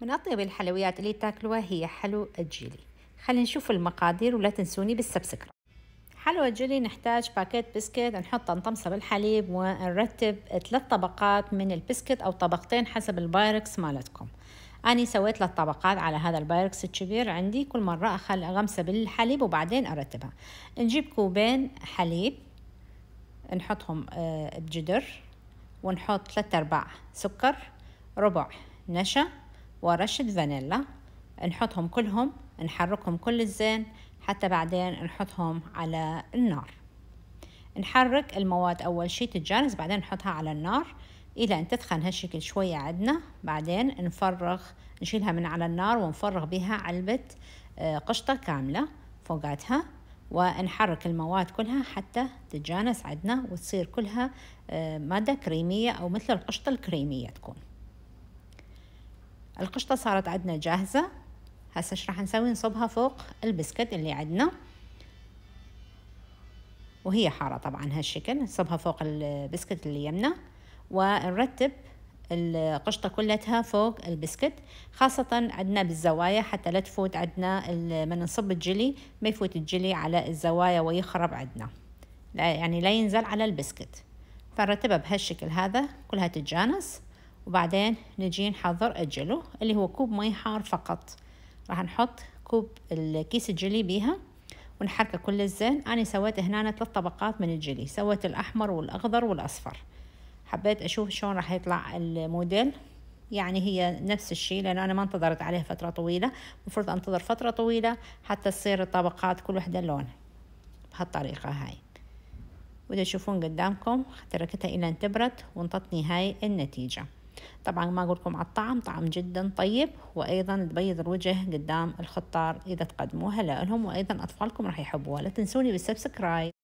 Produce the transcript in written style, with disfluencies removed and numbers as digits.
من أطيب الحلويات اللي تاكلوها هي حلو الجيلي. خلينا نشوف المقادير ولا تنسوني بالسبسكرايب. حلو الجيلي نحتاج باكيت بسكت نحطه نطمسه بالحليب ونرتب 3 طبقات من البسكت أو طبقتين حسب البايركس مالتكم. أنا سويت 3 طبقات على هذا البايركس الكبير عندي، كل مرة أغمسه بالحليب وبعدين أرتبها. نجيب كوبين حليب نحطهم بجدر، ونحط 3/4 سكر، ربع نشا، ورشة فانيلا. نحطهم كلهم، نحركهم كل الزين حتى بعدين نحطهم على النار. نحرك المواد أول شي تتجانس، بعدين نحطها على النار إلى أن تثخن هالشكل شوية عندنا. بعدين نشيلها من على النار ونفرغ بها علبة قشطة كاملة فوقاتها، ونحرك المواد كلها حتى تتجانس عندنا وتصير كلها مادة كريمية أو مثل القشطة الكريمية تكون. القشطة صارت عندنا جاهزة. هسه ايش راح نسوي؟ نصبها فوق البسكت اللي عندنا وهي حارة طبعا هالشكل. نصبها فوق البسكت اللي يمنا ونرتب القشطة كلها فوق البسكت، خاصة عندنا بالزوايا حتى لا تفوت عندنا من نصب الجلي ما يفوت الجلي على الزوايا ويخرب عندنا، يعني لا ينزل على البسكت. فنرتبها بهالشكل هذا كلها تتجانس، وبعدين نجي نحضر الجلو اللي هو كوب مي حار فقط. راح نحط كوب الكيس الجلي بيها ونحركه كل الزين. أنا سويت هنا 3 طبقات من الجلي، سويت الأحمر والأخضر والأصفر. حبيت أشوف شلون راح يطلع الموديل، يعني هي نفس الشيء لأن أنا ما انتظرت عليه فترة طويلة، مفروض أنتظر فترة طويلة حتى تصير الطبقات كل وحدة لون بهالطريقة هاي. وإذا تشوفون قدامكم تركتها إلى أن تبرد وانطتني هاي النتيجة. طبعا ما أقولكم على الطعم، طعم جدا طيب، وأيضا تبيض الوجه قدام الخطار إذا تقدموها لهم، وأيضا أطفالكم راح يحبوها. لا تنسوني بالسبسكرايب.